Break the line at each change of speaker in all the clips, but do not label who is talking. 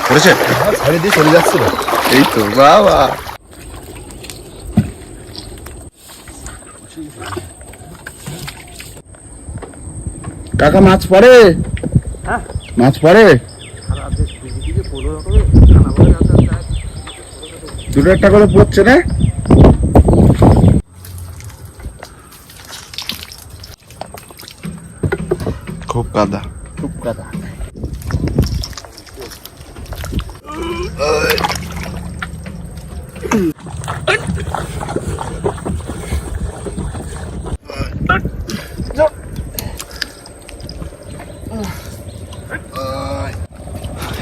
পড়েছে?
ছাড়ে দিয়ে চলে যাচ্ছিল।
এই তো বাবা, কাকা মাছ পড়ে? মাছ পড়ে? দুটো একটা করে পড়ছে না? খুব কাদা,
খুব কাদা।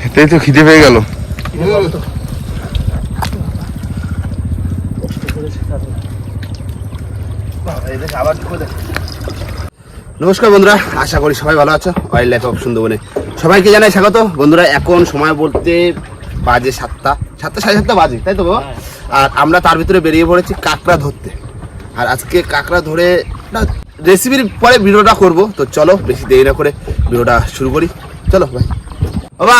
এটাই তো খিদে পেয়ে গেল।
নমস্কার বন্ধুরা, আশা করি সবাই ভালো আছো। ওয়াইল্ড লাইফ অফ সুন্দরবনে সবাইকে জানাই স্বাগত। বন্ধুরা এখন সময় বলতে বাজে 7টা, 7:30 বাজে, তাই তো বাবা? আর আমরা তার ভিতরে বেরিয়ে পড়েছি কাঁকড়া ধরতে। আর আজকে কাঁকড়া ধরে রেসিপির পরে ভিডিওটা করব। তো চলো বেশি দেরি না করে ভিডিওটা শুরু করি। চলো ভাই। বাবা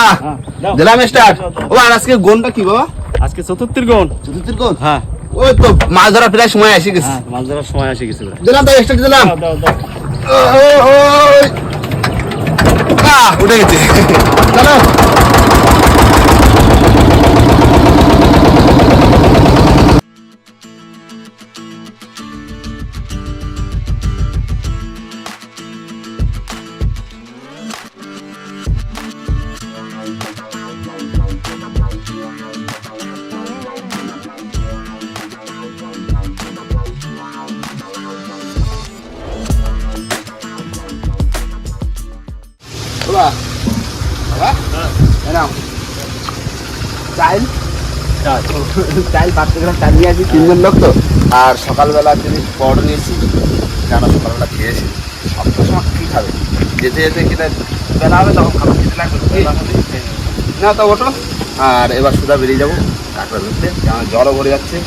দিলাম স্টার্ট। বাবা আজকে গোনটা কি বাবা?
আজকে চতুর্থীর গোন।
চতুর্থীর গোন?
হ্যাঁ,
ওই তো মাছ ধরার প্রায় সময় এসে গেছে।
মাছ ধরার সময় এসে গেছে।
দিলাম তো স্টার্ট দিলাম। উঠে গেছে। চলো বাবা, বাবা নাও চাইল চাইল 5 গ্রাম চাল নিয়ে আসি, 3 জন লোক তো। আর সকালবেলা যদি পরোটা নিয়েছি, কেন সকালবেলা খেয়েছি। সবটার সময় কী খাবে? যেতে যেতে খেতে বেলা হবে, তখন খাবার খেতে লাগবে না। তো ওঠো, আর এবার সুদা বেরিয়ে যাবো কাঁকড়া ধরতে, কেন জলও ভরে যাচ্ছে।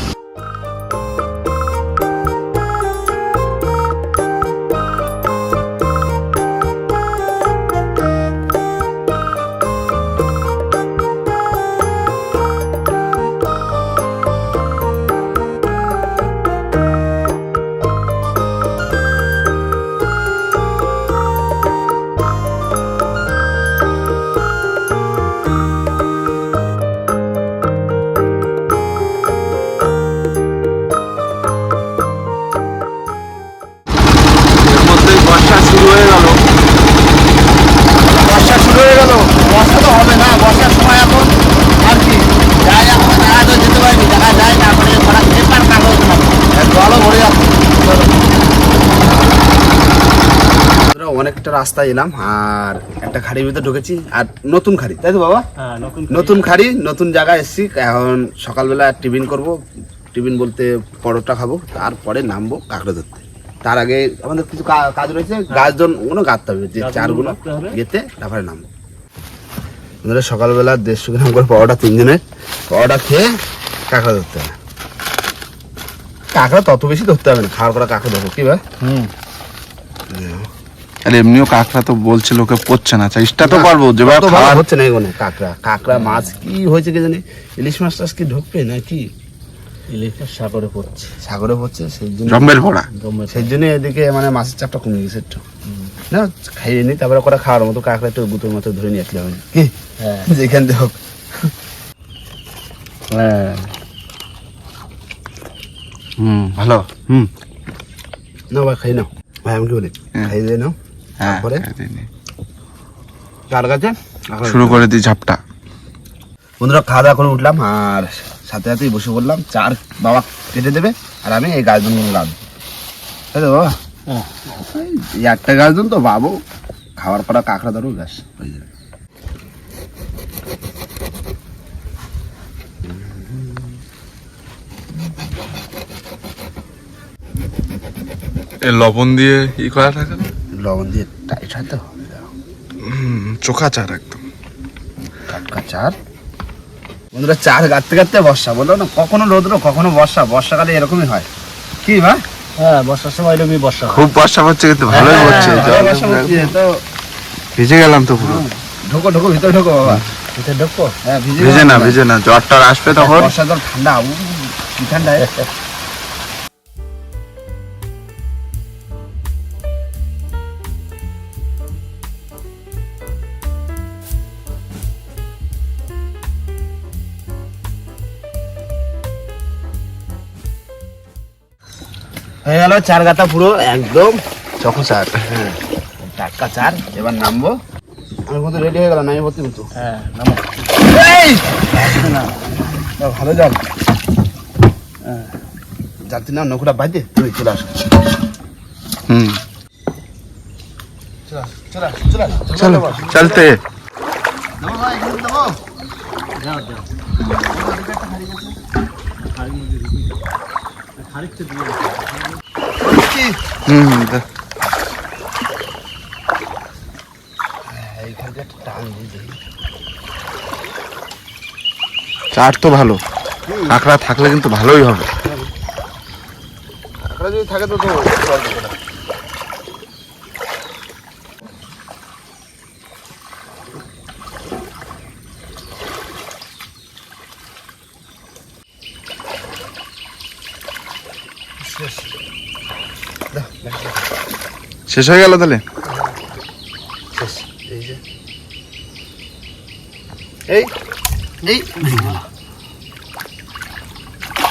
বর্ষা তো হবে না, বর্ষার সময় এখন আর কি যাই, এখন জায়গা তো যেতে পারিনি, জায়গা যায় না করে পেপার কাগজ জলও ভরে যাচ্ছে। অনেকটা রাস্তা এলাম আর একটা খাড়ির ভিতরে ঢুকেছি। আর নতুন খাড়ি, তাই তো বাবা? নতুন খাড়ি, নতুন জায়গায় এসেছি। এখন সকালবেলা টিফিন করব, টিফিন বলতে পরোটা খাবো, তারপরে নামবো কাঁকড়া ধরতে। তার আগে আমাদের কিছু কাজ রয়েছে, গাছগুলো গাঁথতে হবে, যে চারগুলো গেতে তারপরে নামবো। আমাদের সকালবেলা 150 গ্রাম করে পরোটা, 3 জনের পরোটা খেয়ে কাঁকড়া ধরতে হবে। কাঁকড়া তত বেশি ধরতে হবে না, খাওয়ার করা কাঁকড়া ধরবো কি ভাই?
আর এমনিও কাঁকড়া তো বলছে লোকে পড়ছে না, চেষ্টা তো পারবো যেভাবে খাওয়া
হচ্ছে না। এগুলো কাঁকড়া মাছ কি হয়েছে কি জানি, ইলিশ মাছ টাছ কি ঢুকবে না কি?
ইলিশ মাছ সাগরে পড়ছে,
সাগরে পড়ছে, সেই জন্য
জম্বের ভরা,
সেই জন্য এদিকে মানে মাছের চাপটা কমে গেছে একটু। না খাইয়ে নি, তারপরে করে খাওয়ার মতো কাঁকড়া একটু গুঁতোর মতো ধরে নিয়ে আসলে হবে কি?
হ্যাঁ,
যেখান থেকে হোক।
হ্যাঁ,
ভালো।
না ভাই খাই নাও ভাই, আমি কি বলি খাই দিয়ে নাও, তারপরে কার কাছে
শুরু করে দিই ঝাপটা।
বন্ধুরা খাওয়া দাওয়া করে উঠলাম আর সাথে সাথেই বসে পড়লাম। চার বাবা কেটে দেবে আর আমি এই গাছগুলো রাখবো, তাই তো বাবা? এই একটা গাছজন তো বাবু খাওয়ার পর কাঁকড়া ধরো গাছ হয়ে যাবে।
লবণ দিয়ে ই করা থাকে,
লবণ দিয়ে টাইট হয়তো
চোখা চার একদম
টাটকা চার। বন্ধুরা চার গাঁততে গাঁততে বর্ষা, বললো না কখনো রোদ্র কখনো বর্ষা, বর্ষাকালে এরকমই হয় কি ভাই?
হ্যাঁ, বর্ষার সময় এরকমই বর্ষা,
খুব বর্ষা হচ্ছে, কিন্তু ভালোই হচ্ছে।
তো
ভিজে গেলাম তো পুরো।
ঢোকো ঢোকো ভিতরে ঢোকো বাবা।
এটা ঢুকবো?
হ্যাঁ
ভিজে না জ্বরটা আসবে তখন।
বর্ষা জল ঠান্ডা, কি ঠান্ডা। হয়ে গেল চার গাতা পুরো একদম
চকো চার।
হ্যাঁ টাটকা চার। এবার নামবো। আমার মতো রেডি হয়ে গেল, নামি ভর্তি কিন্তু।
হ্যাঁ নামো।
ভালো জল। যাত্রী নাম নৌকোটা বাইতে তুই চলে আস।
হুম
চলো
চলতে।
যাও যাও। খারিকটা দিয়ে
দে। চার তো ভালো, কাঁকড়া থাকলে কিন্তু ভালোই হবে।
যদি থাকে তো
শেষ হয়ে গেল তাহলে।
এই যে এই এই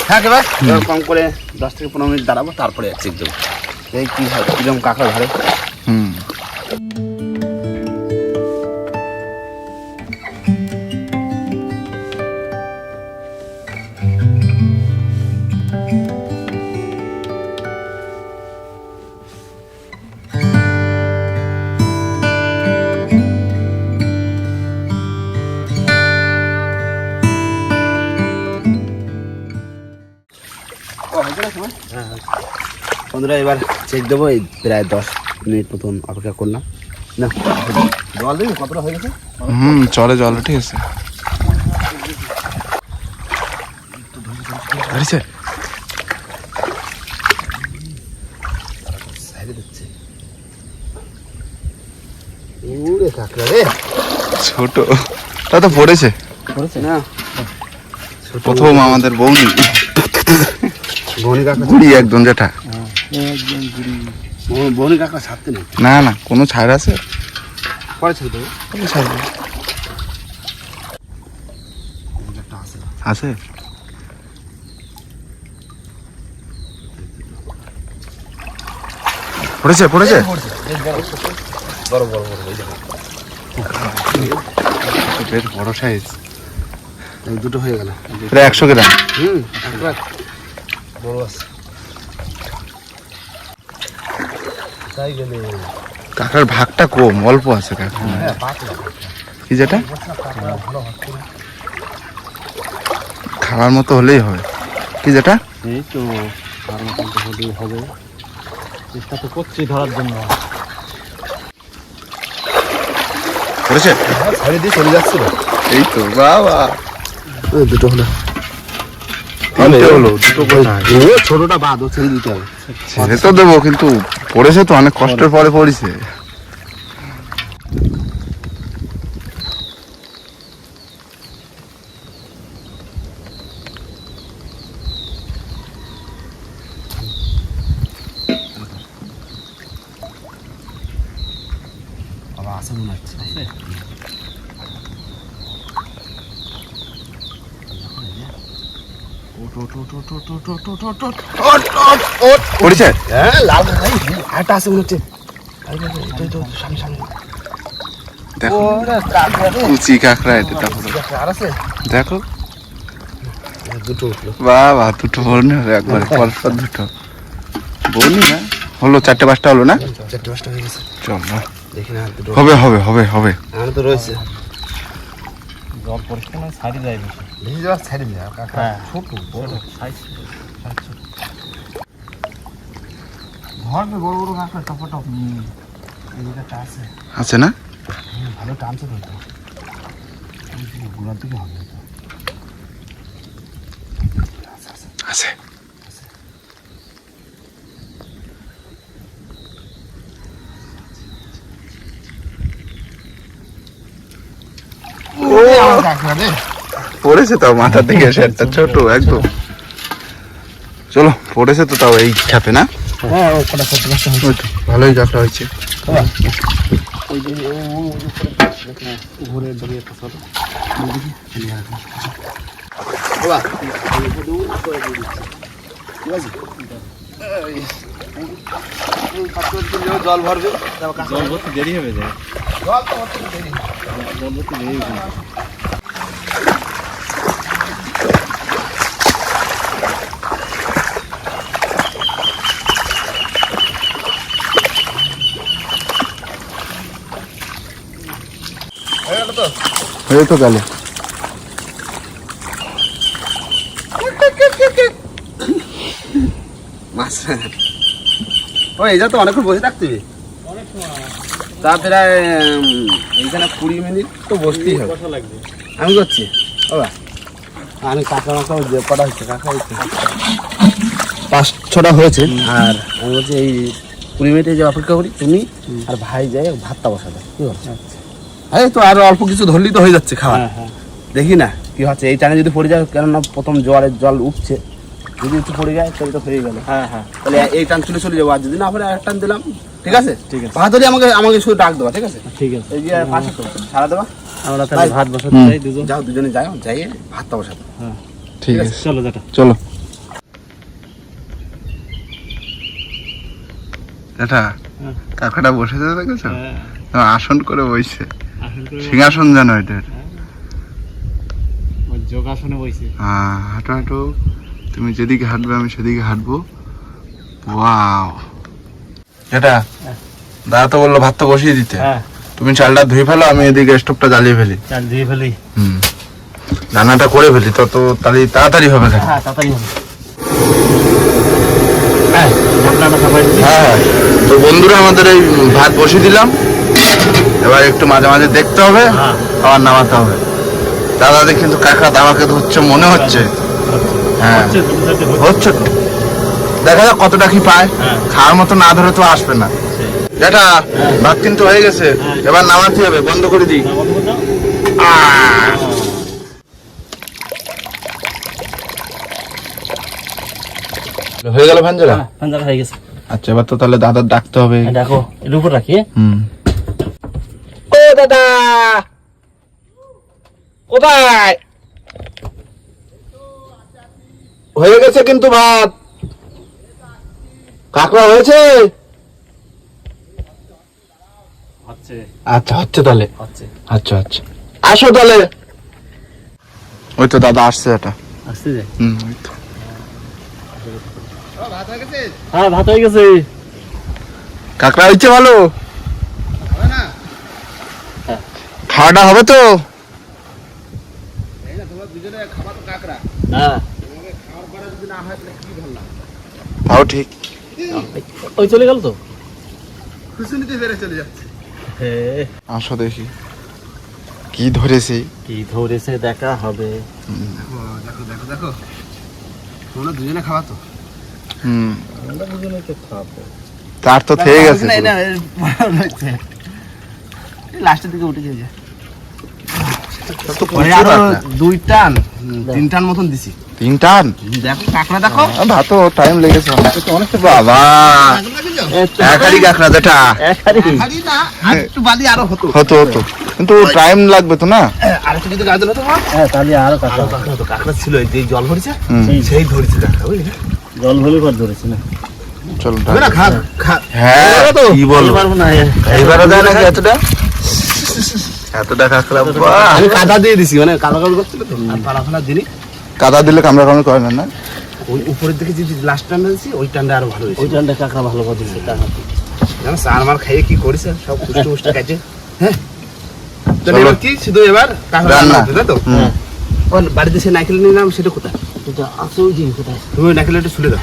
থাক। এবার কম করে 10 থেকে 15 মিনিট দাঁড়াবো, তারপরে চেক দেবো এই কি হয়, কিরকম কাঁকড়া ধরে।
হুম
বন্ধুরা এবার চেক দেবো। এই প্রায় 10 মিনিট মতন অপেক্ষা করলাম। না জল দিবি, কতটা হয়ে গেছে?
চলে জলে, ঠিক আছে। ধরেছে
সাইডে দিচ্ছে। ওরে কাঁকড়া রে,
ছোট, তা তো পড়েছে
পড়েছে না।
প্রথম আমাদের বৌনি
বনি কাঁকড়া,
গুড়ি একদম যেটা।
বনি কাঁকড়া ছাড়তে নেই।
না না, কোনো ছাড় আছে?
পরে ছেড়ে দেবো।
আছে পড়েছে পড়েছে।
বড় বড় বড় এই দেখো,
বেশ বড় সাইজ,
এই দুটো হয়ে গেল।
প্রায় 100 গ্রাম।
কাঁকড়া বড় আছে। তাই গেলে
কাঁকড়ার ভাগটা কম, অল্প আছে কাঁকড়া।
পাতলা
কি যেটা
ভালো হচ্ছে না।
খাওয়ার মতো হলেই হবে। কি যেটা
এই তো আর মতন তো হলেই হবে। চেষ্টা তো করছি ধরার জন্য।
পড়েছে,
ছাড়িয়ে দিয়ে চলে যাচ্ছিল।
এই তো বাবা।
দুটো হলো,
তিনটে হলো, দুটো কোথায়?
ছোটটা বাদ, ও ছেড়ে দিতে হবে।
ছেড়ে তো দেবো, কিন্তু পড়েছে তো, অনেক কষ্টের পরে পড়েছে।
বাবা আসে মনে হচ্ছে।
পড়েছে,
হ্যাঁ লাল আরেকটা আছে মনে হচ্ছে। সামনে সামনে
দেখো কুচি কাঁকড়া এটা, তারপরে
আর আছে।
দেখো
দুটো উঠলো।
বাবা, দুটো বলনি হবে একবারে, পরপর দুটো বলনি না হলো, 4-5টা হলো না।
4-5টা হয়ে গেছে।
চল না,
দেখি না দুটো
হবে হবে হবে হবে।
আমার তো রয়েছে।
জল পরিষ্কার না, ছাড়ি যায় বেশি।
ভেজে যাওয়ার ছাড়ি না কাকা,
হ্যাঁ।
ছোট বড়
সাইজ
ধরবে বড় বড় কাঁকড়া টপটপ। এই জায়গাটা আছে,
আছে না?
ভালো টানছে তো এটা। গোড়ার দিকে হবে তো।
আছে।
কাঁকড়া রে।
পড়েছে তাও মাথা থেকে এসে একটা ছোট একদম। চলো পড়েছে তো তাও এই খাপে না?
হ্যাঁ ও কটা ছোট মাছ
ওই তো, ভালোই কাঁকড়া হয়েছে।
ওই যে ঘুরে বেরিয়ে একটা ছোট
বাবা, ঠিক আছে? এই পাত্রের দিলে জল ভরবে, তারপর কাঁকড়া
জল ভর্তি দেরি হবে যায়,
জল তো ভরতে দেরি।
জল ভর্তি দেরি হবে।
হয়ে গেল তো?
হয়ে তো গেল।
মাছ ও এই যা তো অনেকক্ষণ বসে থাকতে হবে। তা প্রায় এইখানে 20 মিনিট তো বসতেই হবে।
কত লাগবে?
আমি করছি বাবা, আমি কাঁকড়া মাখা যে কটা হচ্ছে কাঁকড়া হচ্ছে 5-6টা হয়েছে। আর আমি বলছি এই 20 মিনিটে যে অপেক্ষা করি, তুমি আর ভাই যাই ভাতটা বসাবে, কি বলছো? এই তো আরো অল্প কিছু ধরলেই তো হয়ে যাচ্ছে খাওয়া।
হ্যাঁ হ্যাঁ
দেখি না কি হচ্ছে, এই টানে যদি পড়ে যায়, কেননা প্রথম জোয়ারের জল উঠছে, যদি একটু পড়ে যায় তাহলে তো হয়ে গেল।
হ্যাঁ হ্যাঁ
তাহলে এই টান চলে চলে যাবো, আর যদি না পড়ে আর টান দিলাম, ঠিক আছে?
ঠিক আছে।
ভাত হলে আমাকে শুধু ডাক দেবা, ঠিক আছে?
ঠিক আছে।
এই যে পাশে তো সারা দেবা,
আমরা তাহলে ভাত বসাতে
হুম।
যাই দুজন।
যাও দুজনে যাও, যাই ভাতটা বসাবো।
ঠিক আছে
চলো যেটা।
চলো। এটা
হ্যাঁ।
কাকাটা বসেছে দেখেছো?
হ্যাঁ
আসন করে বইছে,
আসন করে
সিংহাসন জানো এটার।
ওই যোগাসনে বইছে।
হাঁটো হাঁটো, তুমি যেদিকে হাঁটবে আমি সেদিকে হাঁটবো। ওয়াও, এটা দাদা তো বললো ভাত তো বসিয়ে দিতে,
হ্যাঁ
তুমি চালটা ধুয়ে ফেলো, আমি এদিকে স্টোভটা জ্বালিয়ে ফেলি।
চাল দিয়ে ফেলি।
রান্নাটা করে ফেলি, তত তাহলে তাড়াতাড়ি হবে।
হ্যাঁ তাড়াতাড়ি হবে। হ্যাঁ ঢাকনাটা চাপাই দিবি।
হ্যাঁ, তো বন্ধুরা আমাদের এই ভাত বসিয়ে দিলাম, এবার একটু মাঝে মাঝে দেখতে হবে,
হ্যাঁ।
আবার নামাতে হবে। দাদাদের কিন্তু কাকা দামাকে ধরছে মনে হচ্ছে। হ্যাঁ
হচ্ছে দু চারটে হচ্ছে।
হচ্ছে তো, দেখা যাক কতটা কি পায়।
হ্যাঁ।
খাওয়ার মতো না ধরে তো আসবে না। এটা ভাত কিন্তু হয়ে গেছে, এবার নামাতে হবে, বন্ধ করে দিই।
না, বন্ধ করে দাও।
হয়ে গেল ভাঞ্জরা।
হ্যাঁ, পাঞ্জারা হয়ে গেছে।
আচ্ছা, এবার তো তাহলে দাদার ডাকতে হবে।
হ্যাঁ, দেখো এর উপর রাখি।
ও দাদা, কোথায়? হয়ে গেছে কিন্তু ভাত, কাঁকড়া হয়েছে।
হচ্ছে
আচ্ছা হচ্ছে তাহলে।
হচ্ছে
আচ্ছা আচ্ছা, আসো তাহলে। ওই তো দাদা আসছে এটা।
আসতে যায়।
ওই তো।
ভাত হয়ে গেছে?
হ্যাঁ ভাত হয়ে গেছে।
কাঁকড়া হয়েছে ভালো,
হবে না?
খাওয়াটা হবে তো?
এই না, তোমরা দুজনে খাবার তো কাঁকড়া,
হ্যাঁ
তোমাকে খাওয়ার পরে যদি না হয় তাহলে কি বললাম?
তাও ঠিক।
ওই চলে গেল তো।
খুশি নিতে বেড়ে চলে যাচ্ছে।
হ্যাঁ
আসো দেখি কি ধরেছি।
কি ধরেছে দেখা হবে।
দেখো দেখো দেখো, তোমরা দুজনে খাওয়া তো।
আমরা দুজনে তো খাবো।
তার তো থেকে গেছে
না,
পুরো।
লাস্টের দিকে উঠে যায়।
তার তো
পরে
প্রচুর
আরো
কাঁকড়া।
2 টান 3 টান মতন দিছি।
3 টান?
দেখো কাঁকড়া দেখো।
ভাতও টাইম লেগেছে অনেক। বাবা, একারি কাঁকড়া যেটা
হাড়ি না, আর একটু বালি আরো হতো।
হতো হতো, কিন্তু টাইম লাগবে তো না।
আর একটু যদি গাছ হতো,
হ্যাঁ তাহলে আরো কাঁকড়া।
কাঁকড়া হতো। কাঁকড়া ছিল, এই যে জল ভরেছে,
হুম,
সেই ধরেছে কাঁকড়া, বুঝলি?
জল ভরে কর ধরেছে না।
চলো
হবে না? খা খা।
হ্যাঁ, কি বলবো,
পারবো না।
এইবারও দেয় নাকি এতটা এতটা কাঁকড়া? বাহ!
আমি কাদা দিয়ে দিছি, মানে কাদা কাদা করছিল তো, আর পালাফালা দিলি।
কাদা দিলে কামড়া কামড়ি করে না? না,
ওই উপরের দিকে যদি লাস্ট টানটা দিছি, ওই টানটা আরো ভালো হয়েছে।
ওই টানটা কাঁকড়া ভালো করে দিচ্ছে।
জানো সার মার খাইয়ে কি করেছে, সব কুষ্ট কুষ্ট কাটে। হ্যাঁ, তো
চলো।
এবার কি শুধু এবার কাঁকড়া
রান্না।
রান্না হতো, তাই তো?
হুম।
ও বাড়িতে সে নারকেল নিয়ে নাম, সেটা কোথায়?
এটা আছে ওই যে কোথায়।
তুমি ওই নারকেলটা ছুলে দাও।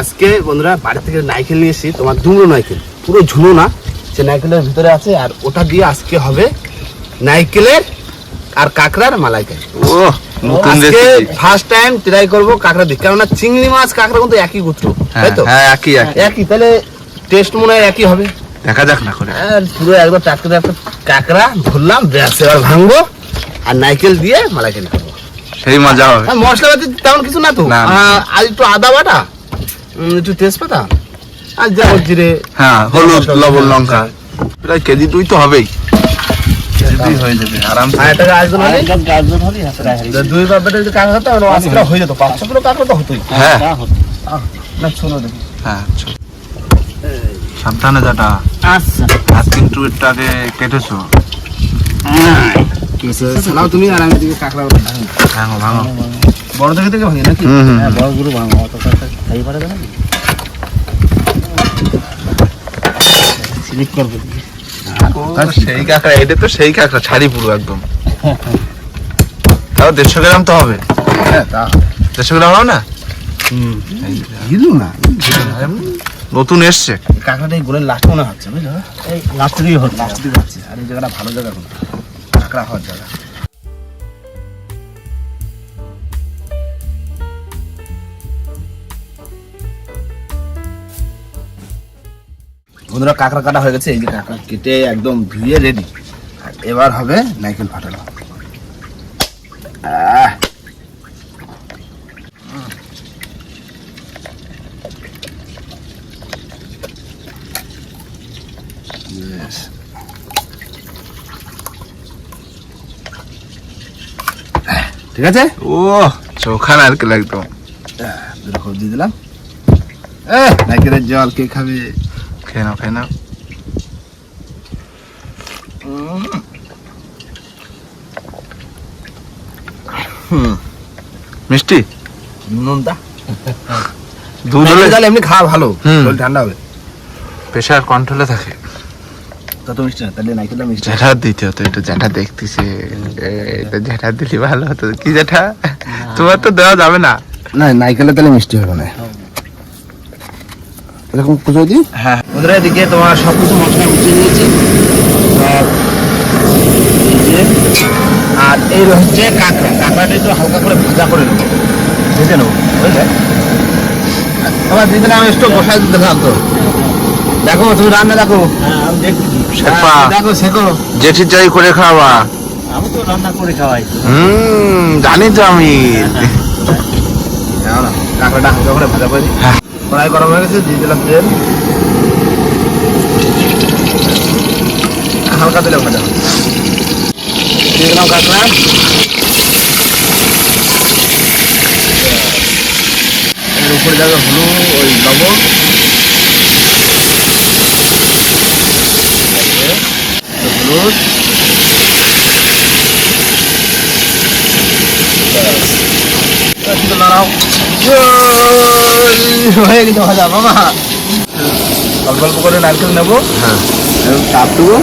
আজকে বন্ধুরা বাড়ি থেকে নারকেল নিয়ে এসেছি, তোমার দুমড়ো নারকেল, পুরো ঝুনো না, সে নারকেলের ভিতরে আছে। আর ওটা দিয়ে আজকে হবে নারকেলের আর কাঁকড়ার মালাইকারি।
ও, নতুন
আজকে
রেসিপি।
ফার্স্ট টাইম ট্রাই করবো কাঁকড়া দিয়ে, কেননা চিংড়ি মাছ কাঁকড়া কিন্তু একই গোত্র, তাই তো?
হ্যাঁ, একই একই।
একই, তাহলে টেস্ট মনে হয় একই হবে।
দেখা যাক না করে।
আর পুরো একবার টাটকা একটা কাঁকড়া ধরলাম, ব্যাস এবার ভাঙবো, আর নারকেল দিয়ে মালাইকারি খাবো।
সেই মজা হবে।
আর মশলাপাতি তেমন কিছু না তো,
না, না।
আর একটু আদা বাটা, একটু তেজপাতা, আর যেমন জিরে,
হ্যাঁ, হলুদ, লবণ, লঙ্কা, প্রায় কেজি দুই তো হবেই। কেজি দুই হয়ে যাবে আরামসে।
আর একটা গাছ
আর একদম গাজন হলে হাতের হাড়ি
দুই বাপের যদি কাঁকড়া হতো তাহলে 5 কিলো হয়ে যেত, 500 কিলো কাঁকড়া তো হতোই।
হ্যাঁ
হতো।
না শোনো দেখি,
হ্যাঁ, চল। সাবধানে যাটা,
আচ্ছা
হাত কিন্তু একটু আগে কেটেছো।
শোনাও তুমি, আর আমি দিকে কাঁকড়া
ভাঙো ভাঙো।
বড় থেকে থেকে ভাঙি নাকি?
হ্যাঁ বড় গুলো ভাঙো, অত কাছে খাই পারে না স্লিপ করবে।
সেই কাঁকড়া, এটা তো সেই কাঁকড়া, ছাড়ি পুরো একদম। তাও 150 গ্রাম তো হবে।
হ্যাঁ তা
150 গ্রাম হবে না? এই যে,
গিলু না,
নতুন এসছে।
কাঁকড়াটা এই গোলের লাস্ট মনে হচ্ছে, বুঝলো?
এই লাস্ট দিকে হচ্ছে।
লাস্ট দিকে হচ্ছে, আর এই জায়গাটা ভালো জায়গা কোনটা? কাঁকড়া হওয়ার জায়গা। বন্ধুরা কাঁকড়া কাটা হয়ে গেছে, এই যে কাঁকড়া কেটে একদম ধুয়ে রেডি। আর এবার হবে নারকেল ফাটানো। Yes. ঠিক আছে,
ও চোখা নারকেল একদম।
দেখো দিয়ে দিলাম। নারকেলের জল কে খাবে?
খেয়ে নাও, খেয়ে নাও। মিষ্টি
নুনটা
দুধ হলে
নারকেল এমনি খাওয়া ভালো,
হুম।
শরীর ঠান্ডা হবে।
প্রেশার কন্ট্রোলে থাকে।
তত মিষ্টি না, তাহলে নারকেলটা মিষ্টি।
জ্যাঠা দিতে হতো, এটা জ্যাঠা দেখতেছে। এটা জ্যাঠা দিলে ভালো হতো। কি জ্যাঠা, তোমার তো দেওয়া যাবে না।
না নারকেলের তাহলে মিষ্টি হবে না। এরকম পুজো দিই।
হ্যাঁ,
বন্ধুরা এদিকে তোমার সব কিছু মশলা উঠিয়ে নিয়েছি। আর এই যে, আর এই হচ্ছে কাঁকড়া, কাঁকড়াটা একটু হালকা করে ভাজা করে নেবো, ভেজে নেবো, বুঝলে? আবার দিদিরা আমি একটু বসাই দিতে থাকতো। দেখো তুমি রান্না দেখো,
হ্যাঁ আমি দেখছি,
শেফা
দেখো শেখো।
জেঠির যাই করে খাওয়া।
আমি তো রান্না করে খাওয়াই।
জানি তো আমি।
নাও না, কাঁকড়াটা হালকা করে ভাজা করে দিই।
হ্যাঁ।
কড়াই গরম হয়ে গেছে, দিয়ে দিলাম তেল, হালকা তেলে ভাজা, দিয়ে দিলাম কাঁকড়া, এর উপরে যাবে হলুদ, ওই লবণ, হলুদ, একটু নাড়াও। হয়ে গেছে ভাজা বাবা। অল্প অল্প করে নারকেল নেবো,
হ্যাঁ,
চাপ দেবো,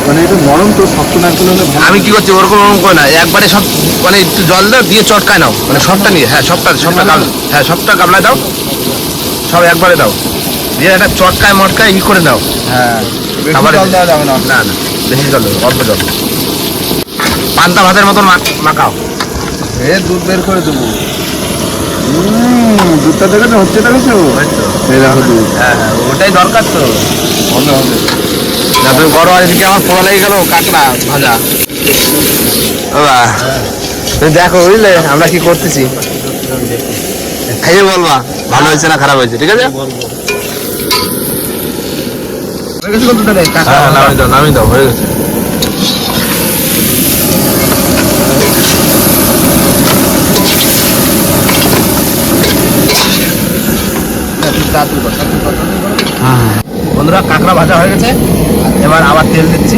মানে একটু নরম তো, শক্ত নারকেল হলে ভালো।
আমি কি করছি ওরকম ওরকম করে না, একবারে সব মানে একটু জল দাও, দিয়ে চটকায় নাও, মানে সবটা নিয়ে। হ্যাঁ সবটা সবটা গামলা, হ্যাঁ সবটা গামলায় দাও, সব একবারে দাও, দিয়ে একটা চটকায় মটকায় ই করে নাও।
হ্যাঁ, বেশি
খাবারে
জল দেওয়া যাবে না।
না না, বেশি জল দেবো, অল্প জল। পান্তা ভাতের মতন মাখাও।
দুধ বের করে দেবো। দুধটা দেখেছো, হচ্ছে দেখেছো? এই দেখো দুধ।
হ্যাঁ হ্যাঁ, ওটাই দরকার তো।
হবে হবে।
না তুমি বড় এদিকে আমার ফোড়া লেগে গেল কাঁকড়া ভাজা। বাবা তুমি দেখো বুঝলে আমরা কি করতেছি, খাইয়ে বলবা ভালো হয়েছে না খারাপ হয়েছে, ঠিক আছে?
হয়ে গেছে কত তাহলে?
হ্যাঁ নামিয়ে দাও, নামিয়ে দাও, হয়ে গেছে।
বন্ধুরা কাঁকড়া ভাজা হয়ে গেছে, এবার আবার তেল দিচ্ছি।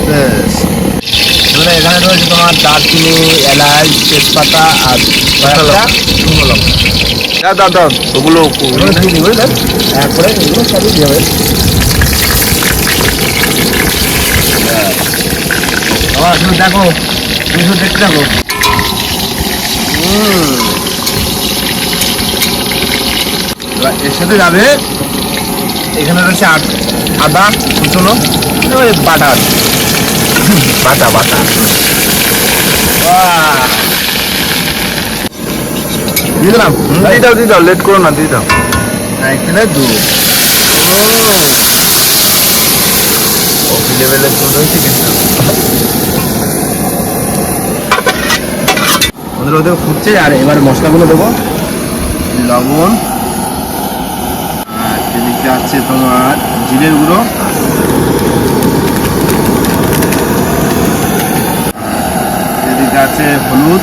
ব্যাস। এবারে এখানে রয়েছে তোমার দারচিনি, এলাচ, তেজপাতা আর কয়েকটা শুকনো লঙ্কা।
দাও দাও ওগুলো
এগুলো দিয়ে দিই, বুঝলেন? একবারে এগুলো সবই দিয়ে হবে। আবার তুমি দেখো, তুমি শুধু দেখতে থাকো। এবার এর সাথে যাবে, এখানে রয়েছে আদা কুচনো, ওই বাটা আছে।
বাটা বাটা।
দিয়ে দিলাম।
দিয়ে দাও, লেট করো না, দিয়ে দাও।
নারকেলের দুধ।
লেভেলের দুধ হয়েছে কিন্তু
ওদের ফুটছে। আর এবার মশলাগুলো দেবো, লবণ, আর এদিকে আছে তোমার জিরের গুঁড়ো, এদিকে আছে হলুদ,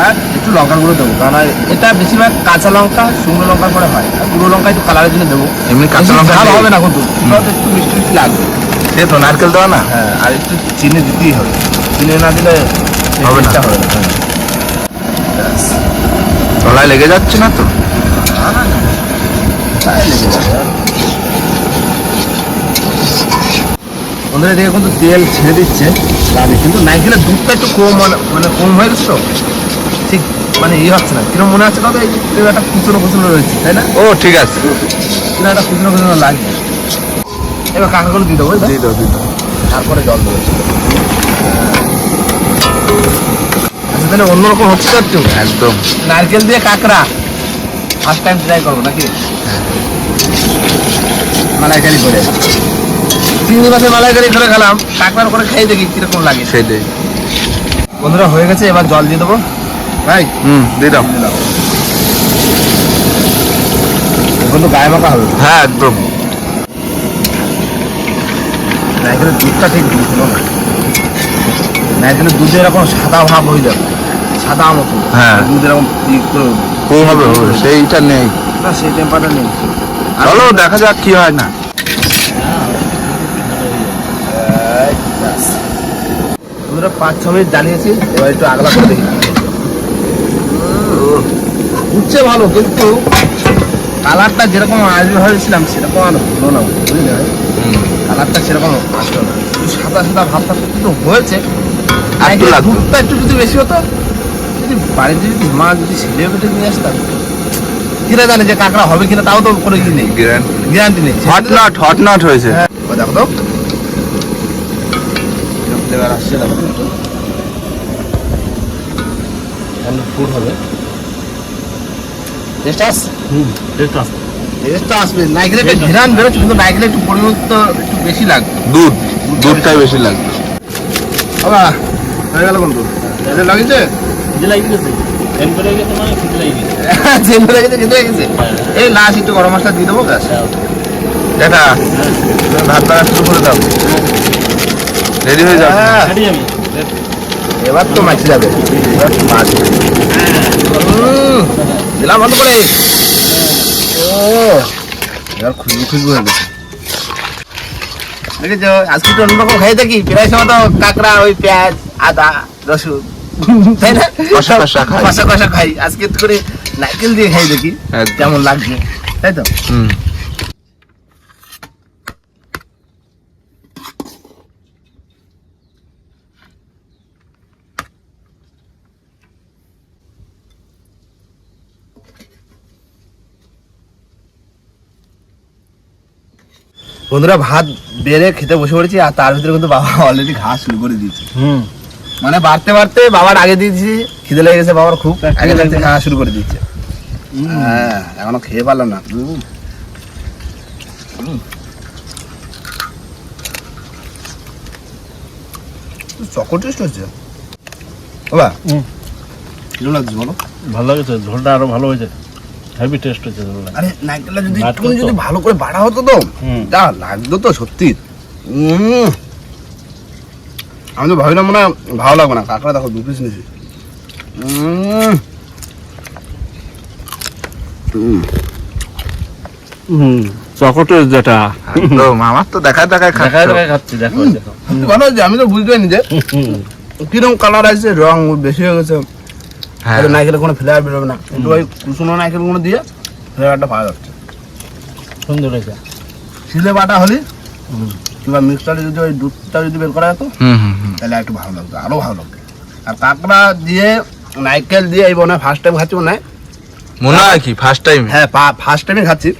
আর একটু লঙ্কার গুঁড়ো দেবো, কারণ এটা বেশিরভাগ কাঁচা লঙ্কা শুকনো লঙ্কার পরে হয়, আর গুঁড়ো লঙ্কা একটু কালারের জন্য দেবো।
এমনি কাঁচা লঙ্কা
ঝাল
দিয়ে-
হবে না কিন্তু একটু মিষ্টি মিষ্টি লাগবে।
সে তো নারকেল দেওয়া না
হ্যাঁ, আর একটু চিনি দিতেই হবে, চিনি না দিলে
হবে না।
টেস্টটা হবে না। হ্যাঁ। ব্যাস।
তলায় লেগে যাচ্ছে না তো?
তাই লেগে যাবে। ওদের এদিকে কিন্তু তেল ছেড়ে দিচ্ছে লাগে, কিন্তু নাইকেলের দুধটা একটু কম মানে কম হয়ে গেছে তো, ঠিক মানে ইয়ে হচ্ছে না, কিরকম মনে হচ্ছে দাদা এই একটা কুচনো কুচনো রয়েছে, তাই না?
ও ঠিক আছে,
কিনা একটা কুচনো কুচনো লাগবে। এবার কাঁকাগুলো দিয়ে দেবো,
দিয়ে দাও দিয়ে দাও।
তারপরে জল দেবো। আচ্ছা, তাহলে অন্যরকম হচ্ছে তো একটু।
একদম
নারকেল দিয়ে কাঁকড়া ফার্স্ট টাইম ট্রাই করবো নাকি? মালাইকারি করে 3 মাসে মালাইকারি করে খেলাম, কাঁকড়ার করে খেয়ে দেখি কিরকম লাগে।
সেটাই।
বন্ধুরা হয়ে গেছে, এবার জল দিয়ে দেবো ভাই।
দিয়ে দাও।
এখন তো গায়ে মাখা হবে।
হ্যাঁ একদম।
নারকেলের দুধটা ঠিক দিয়েছিল না, নারকেলের দুধে এরকম সাদা ভাব হয়ে যাবে, সাদা মতো।
হ্যাঁ।
দুধ এরকম
ও হবে হবে, সেইটা নেই।
না, সেই টেম্পারটা নেই।
চলো দেখা যাক কি হয় না।
বন্ধুরা 5-6 মিনিট জ্বালিয়েছি, এবার একটু আগলা করে দেখি। উঠছে ভালো, কিন্তু কালারটা যেরকম আসবে ভেবেছিলাম সেরকম আর হলো না, বুঝলে ভাই? কালারটা সেরকম আসলো না, একটু সাদা সাদা ভাবটা কিন্তু হয়েছে। আর
একটু লাগতো।
দুধটা একটু যদি বেশি হতো, যদি বাড়িতে যদি মা যদি ছেলে কেটে নিয়ে আসতাম, কিনা জানে যে কাঁকড়া হবে কিনা, তাও তো কোনো কিছু নেই, গ্যারান্টি নেই।
হট নট হয়েছে।
হ্যাঁ, ও দেখো তো কিরকম ফ্লেভার আসছে, দেখো তো। ফুড হবে, টেস্ট আসছে, টেস্টটা আসবে। নাইকেলের একটা ঘেরান বেরোচ্ছে, কিন্তু নাইকেলের একটু পরিমাণ তো একটু বেশি লাগবে।
দুধটাই বেশি লাগবে।
বাবা হয়ে গেল বন্ধু, এটা লাগিয়েছে জেল হয়ে গেছে, খেতে হয়ে গেছে। এই লাস্ট একটু গরম মশলা দিয়ে দেবো, ব্যাস।
দেখা ভাত বাড়া শুরু করে দাও, রেডি হয়ে যাও।
হ্যাঁ, এবার তো মাছি যাবে, এবার তো মাছ দিলাম বন্ধ করে। ও এবার খুশবু খুশবু হয়ে গেছে, দেখেছো? আজকে তো অন্যরকম খাই থাকি, প্রায় সময় তো কাঁকড়া ওই পেঁয়াজ আদা রসুন, তাই না,
কষা কষা খাই।
কষা কষা খাই। আজকে তো করে নারকেল দিয়ে খাই দেখি
একদম।
কেমন লাগছে, তাই তো? বন্ধুরা ভাত বেড়ে খেতে বসে পড়েছি, আর তার ভিতরে কিন্তু বাবা অলরেডি ঘাস শুরু করে দিয়েছে। মানে বাড়তে বাড়তে বাবার আগে দিয়েছি, খিদে লেগে গেছে বাবার খুব, আগে থাকতে খাওয়া শুরু করে দিচ্ছে। হ্যাঁ, এখনো খেয়ে পারলাম না। চকো টেস্ট হচ্ছে বাবা, কিরকম লাগছে বলো?
ভালো লাগছে, ঝোলটা আরো ভালো হয়েছে, হেভি টেস্ট হয়েছে ঝোলটা।
আরে নারকেলটা যদি
নারকেল
একটুখানি
তো।
যদি ভালো করে বাড়া হতো তো,
হুম।
যা লাগতো তো সত্যি। আমি তো ভাবিলাম মনে হয় ভালো লাগবে না, কাঁকড়া দেখো 2 পিস নিয়েছি।
চকোটে যেটা
একদম, আমার তো দেখায় দেখায়
দেখায়
খাচ্ছ।
দেখায় খাচ্ছি, দেখো দেখো।
ভালো হয়েছে, আমি তো বুঝতে পারিনি যে কিরকম কালার আসছে, রং বেশি হয়ে গেছে।
হ্যাঁ
নারকেলের কোনো ফ্লেভার বেরোবে না, কিন্তু ওই কুসুনো নারকেল গুলো দিয়ে ফ্লেভারটা পাওয়া যাচ্ছে।
সুন্দর হয়েছে।
শিলে বাটা হলে কিংবা মিক্সচারে যদি ওই দুধটা যদি বের করা যেত,
হুম
তাহলে একটু ভালো লাগতো, আরো ভালো লাগতো। আর কাঁকড়া দিয়ে নারকেল দিয়ে এই মনে হয় ফার্স্ট টাইম খাচ্ছি, মনে হয়।
মনে হয় কি ফার্স্ট টাইম?
হ্যাঁ, ফার্স্ট টাইমে খাচ্ছি।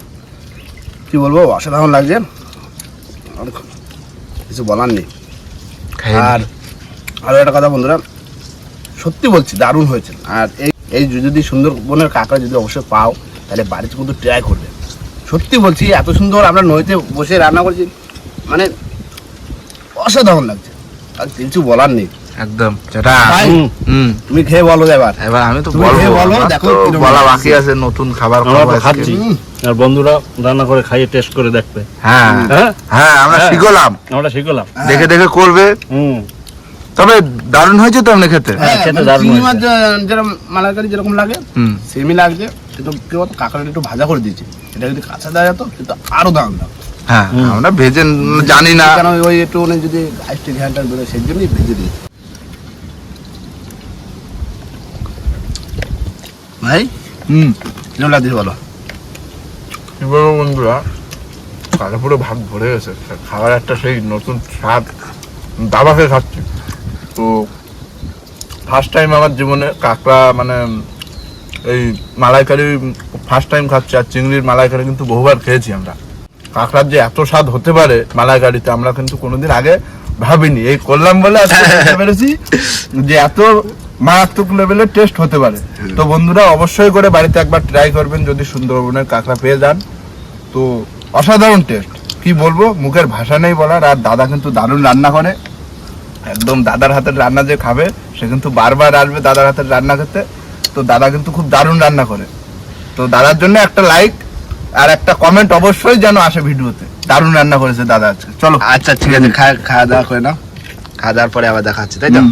কি বলবো, অসাধারণ লাগছে, আর কিছু বলার নেই। আর আরো একটা কথা বন্ধুরা, সত্যি বলছি দারুণ হয়েছে। আর এই যদি সুন্দরবনের কাঁকড়া যদি অবশ্যই পাও, তাহলে বাড়িতে কিন্তু ট্রাই করবে, সত্যি বলছি এত সুন্দর আমরা নদীতে বসে রান্না করছি, মানে অসাধারণ লাগছে, আর কিছু বলার নেই।
একদম যেটা
ভাই, তুমি খেয়ে বলো এবার।
এবার আমি তো
তুমি
বলবো,
খেয়ে বলো,
আমার
দেখো
তো
কিরকম
বলা
লাগছে।
বাকি আছে, নতুন খাবার
আমরা
খাবো
তো
আজকে।
খাচ্ছি আর বন্ধুরা রান্না করে খাইয়ে টেস্ট করে দেখবে।
হ্যাঁ
হ্যাঁ
হ্যাঁ, আমরা
হ্যাঁ।
শিখলাম,
আমরা শিখলাম।
দেখে দেখে করবে। তবে দারুণ হয়েছে তো এমনি খেতে।
হ্যাঁ,
খেতে
মানে
দারুণ
চিংড়ি
হয়েছে।
মাছ যেরকম মালাইকারি যেরকম লাগে
হুম,
সেমই লাগছে, কিন্তু কি বলতো কাঁকড়াটা একটু ভাজা করে দিয়েছে, এটা যদি কাঁচা দেওয়া যেত কিন্তু আরো দাম লাগতো।
হ্যাঁ আমরা ভেজে জানি না।
কারণ ওই একটু মানে যদি আইসটি ঘ্যানটা বেরোয় সেই জন্যই ভেজে দিয়েছে। ভাই কেমন লাগছে বলো?
কি বলবো বন্ধুরা, কালে পুরো ভাগ ভরে গেছে, খাবার একটা সেই নতুন স্বাদ দাবাকে খাচ্ছি। তো ফার্স্ট টাইম আমার জীবনে কাঁকড়া মানে এই মালাইকারি ফার্স্ট টাইম খাচ্ছি। আর চিংড়ির মালাইকারি কিন্তু বহুবার খেয়েছি আমরা। কাঁকড়ার যে এত স্বাদ হতে পারে মালাইকারিতে আমরা কিন্তু কোনোদিন আগে ভাবিনি, এই করলাম বলে আজকে বুঝতে পেরেছি যে এত মারাত্মক লেভেলের টেস্ট হতে পারে। তো বন্ধুরা অবশ্যই করে বাড়িতে একবার ট্রাই করবেন যদি সুন্দরবনের কাঁকড়া পেয়ে যান। তো অসাধারণ টেস্ট, কি বলবো, মুখের ভাষা নেই বলার। আর দাদা কিন্তু দারুণ রান্না করে, একদম দাদার হাতের রান্না যে খাবে সে কিন্তু বারবার আসবে দাদার হাতের রান্না খেতে। তো দাদা কিন্তু খুব দারুণ রান্না করে। তো দাদার জন্য একটা লাইক আর একটা কমেন্ট অবশ্যই যেন আসে ভিডিওতে, দারুণ রান্না করেছে দাদা আজকে। চলো
আচ্ছা ঠিক আছে, খাওয়া দাওয়া করে নাও, খাওয়া দাওয়ার পরে আবার দেখা হচ্ছে, তাই তো?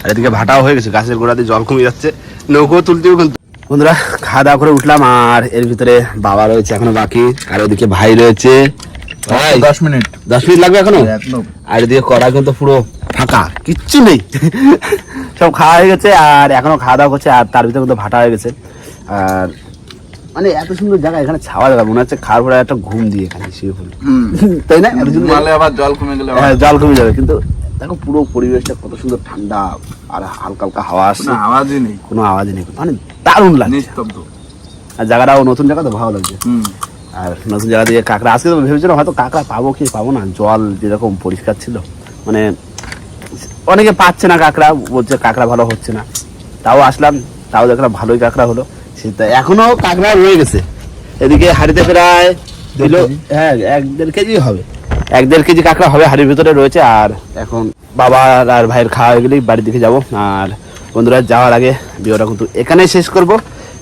আর এদিকে ভাটাও হয়ে গেছে, গাছের গোড়াতে জল কমে যাচ্ছে, নৌকো তুলতেও কিন্তু। বন্ধুরা খাওয়া দাওয়া করে উঠলাম, আর এর ভিতরে বাবা রয়েছে এখনো বাকি, আর ওদিকে ভাই রয়েছে। ভাই
10 মিনিট
10 মিনিট লাগবে এখনো।
একদম।
আর এদিকে কড়া কিন্তু পুরো ফাঁকা, কিচ্ছু নেই, সব খাওয়া হয়ে গেছে আর এখনো খাওয়া দাওয়া করছে। আর তার ভিতরে কিন্তু ভাটা হয়ে গেছে। আর মানে এত সুন্দর জায়গা, এখানে ছাওয়া জায়গা, মনে হচ্ছে খাওয়ার পরে একটা ঘুম দিয়ে এখানে শুয়ে পড়ি, তাই না? এত সুন্দর
মালে আবার জল কমে গেলে
হ্যাঁ, জল কমে যাবে, কিন্তু দেখো পুরো পরিবেশটা কত সুন্দর, ঠান্ডা আর হালকা হালকা হাওয়া আসছে,
কোনো আওয়াজই নেই,
কোনো আওয়াজই নেই, মানে দারুণ লাগছে।
নিস্তব্ধ।
আর জায়গাটাও নতুন জায়গা তো ভালো লাগছে। আর নতুন জায়গা দিয়ে কাঁকড়া, আজকে তো ভেবেছিলাম হয়তো কাঁকড়া পাবো কি পাবো না, জল যেরকম পরিষ্কার ছিল, মানে অনেকে পাচ্ছে না কাঁকড়া, বলছে কাঁকড়া ভালো হচ্ছে না, তাও আসলাম, তাও দেখলাম ভালোই কাঁকড়া হলো। সেটা এখনো কাঁকড়া রয়ে গেছে, এদিকে হাড়িতে প্রায় দিল, হ্যাঁ 1-1.5 কেজি হবে, 1-1.5 কেজি কাঁকড়া হবে হাড়ির ভিতরে রয়েছে। আর এখন বাবা আর ভাইয়ের খাওয়া হয়ে গেলেই বাড়ির দিকে যাবো। আর বন্ধুরা যাওয়ার আগে ভিডিওটা কিন্তু এখানেই শেষ করব।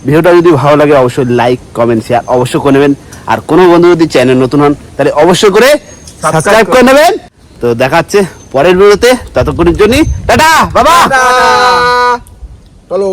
ভিডিওটা যদি ভালো লাগে অবশ্যই লাইক কমেন্ট শেয়ার অবশ্যই করে নেবেন। আর কোনো বন্ধু যদি চ্যানেল নতুন হন তাহলে অবশ্যই করে সাবস্ক্রাইব করে নেবেন। তো দেখা হচ্ছে পরের ভিডিওতে, ততক্ষণের জন্য টাটা বাবা।
চলো।